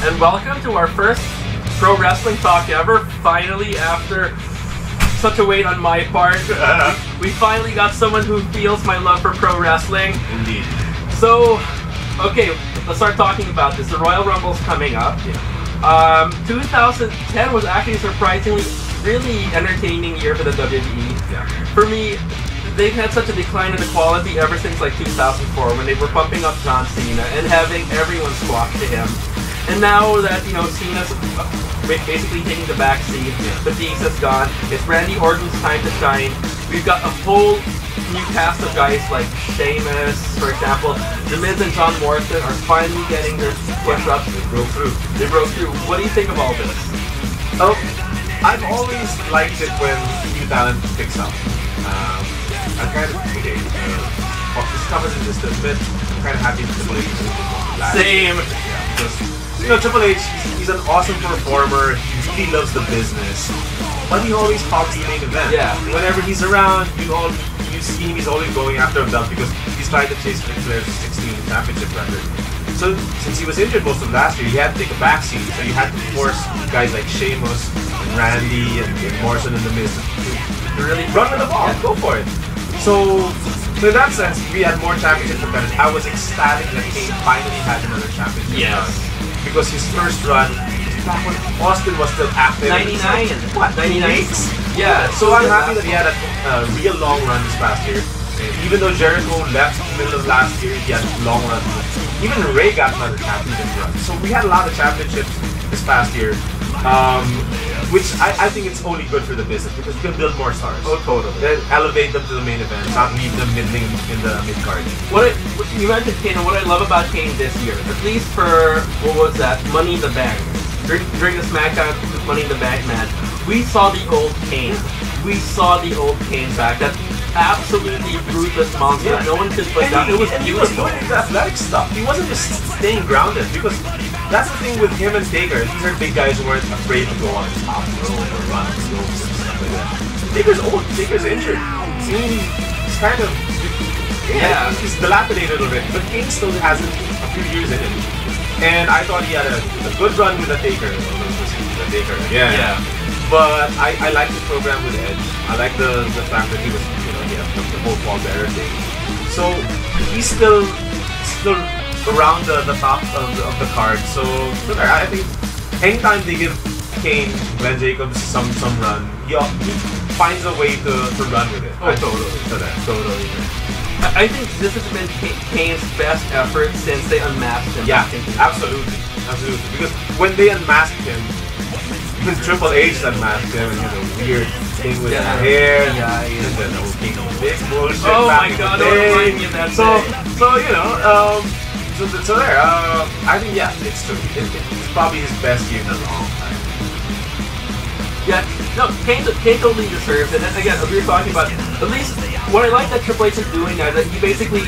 And welcome to our first pro wrestling talk ever. Finally, after such a wait on my part, we finally got someone who feels my love for pro wrestling. Indeed. So, okay, let's start talking about this. The Royal Rumble's coming up. 2010 was actually a surprisingly really entertaining year for the WWE. Yeah. For me, they've had such a decline in the quality ever since like 2004 when they were pumping up John Cena and having everyone squawk to him. And now that, you know, Cena's basically taking the back seat, Batista's gone, it's Randy Orton's time to shine. We've got a whole new cast of guys like Sheamus, for example. The Miz and John Morrison are finally getting their push-ups. They broke through. They broke through. What do you think of all this? Oh, I've always liked it when new talent picks up. I'm kind of, okay, this covers it just a bit. I'm kind of happy with Triple H. Same. You know, Triple H, he's an awesome performer. He loves the business, but he always hogs the main event. Yeah. Whenever he's around, you see him. He's always going after a belt because he's trying to chase Ric Flair's 16 championship record. So since he was injured most of last year, he had to take a backseat. So you had to force guys like Sheamus and Randy and Morrison and The Miz to really run with the ball. Yeah, go for it. So in that sense, we had more championship competitors. I was ecstatic that Kane finally had another championship. Yes. Because his first run, back when Austin was still active. 99. What, 99? Yeah. So I'm happy that he had a real long run this past year. Even though Jericho left in the middle of last year, he had a long run. Even Ray got another championship run. So we had a lot of championships this past year. Which I think it's only good for the business because you can build more stars. Oh, totally. Then elevate them to the main event, not leave them middling in the mid-card. What you mentioned Kane, and what I love about Kane this year, at least for, what was that, Money in the Bank, during the SmackDown Money in the Bank match, we saw the old Kane. We saw the old Kane back. That absolutely ruthless monster. Yeah. No one could put down. It was beautiful. He was doing the athletic stuff. He wasn't just staying grounded because that's the thing with him and Taker. These are big guys who weren't afraid to go on the top rope or run on the ropes and stuff like that. Taker's old. Taker's injured. He's kind of he's dilapidated a little bit, but Kane still has a few years in him. And I thought he had a good run with the Taker. Yeah. But I like the program with Edge. I like the fact that he was, you know, he had the whole Paul Bearer thing. So he's still around the top of the card. So I think anytime they give Kane, Glenn Jacobs some run, he finds a way to run with it. Oh, totally. I think this has been Kane's best effort since they unmasked him. Yeah, absolutely. Because when they unmasked him, even Triple H unmasked him and he had a weird thing with the hair. Yeah. And then the whole King of Big bullshit. Oh my god, don't remind me of that. So you know, so there. I think it's true. It's probably his best year in a long time. Yeah, no, Kane totally deserves it. And again, we were talking about, at least what I like that Triple H is doing now is that he basically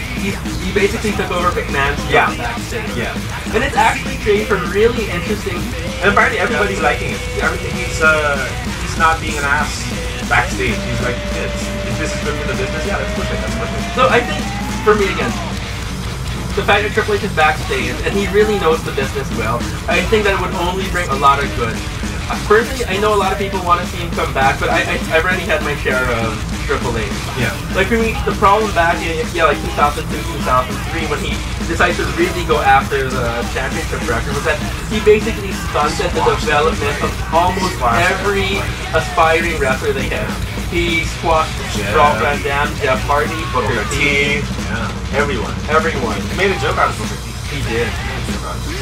took over McMahon's job backstage. Yeah. And it's actually creating some really interesting. And apparently everybody's liking it. He's not being an ass backstage. He's like, if this is good for the business, let's push it. So I think for me again, the fact that Triple H is backstage and he really knows the business well, I think that it would only bring a lot of good. Personally, I know a lot of people want to see him come back, but I've already had my share of Triple H. Yeah. Like for me, the problem back in like 2002, 2003, when he decided to really go after the championship record, was that he basically stunted the development of almost every aspiring wrestler they had. He squashed Rob Van Dam, Jeff Hardy, Booker T. Yeah. Everyone. He made a joke out of Booker T. He did.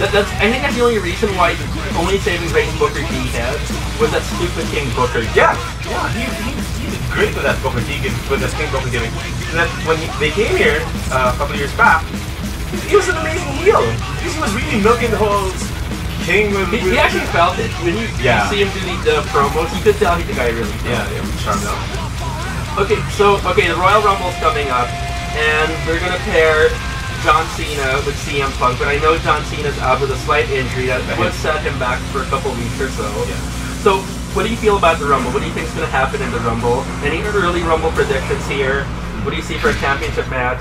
I think that's the only reason why the only saving grace Booker T had was that stupid King Booker. Yeah, he did great with that Booker T, with that King Booker gimmick. And that when they came here a couple of years back, he was an amazing heel. He was really milking the whole King with... He actually felt it. When you see him do the promos, you could tell the guy really felt it. Charmed out. Okay, the Royal Rumble's coming up, and we're going to pair John Cena with CM Punk, but I know John Cena's out with a slight injury that would set him back for a couple weeks or so. Yeah. So, what do you feel about the Rumble? What do you think is going to happen in the Rumble? Any early Rumble predictions here? What do you see for a championship match?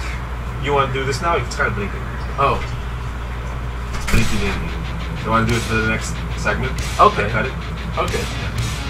You want to do this now? You can start blinking. Oh. You want to do it for the next segment? Okay. Cut it? Okay. Yeah.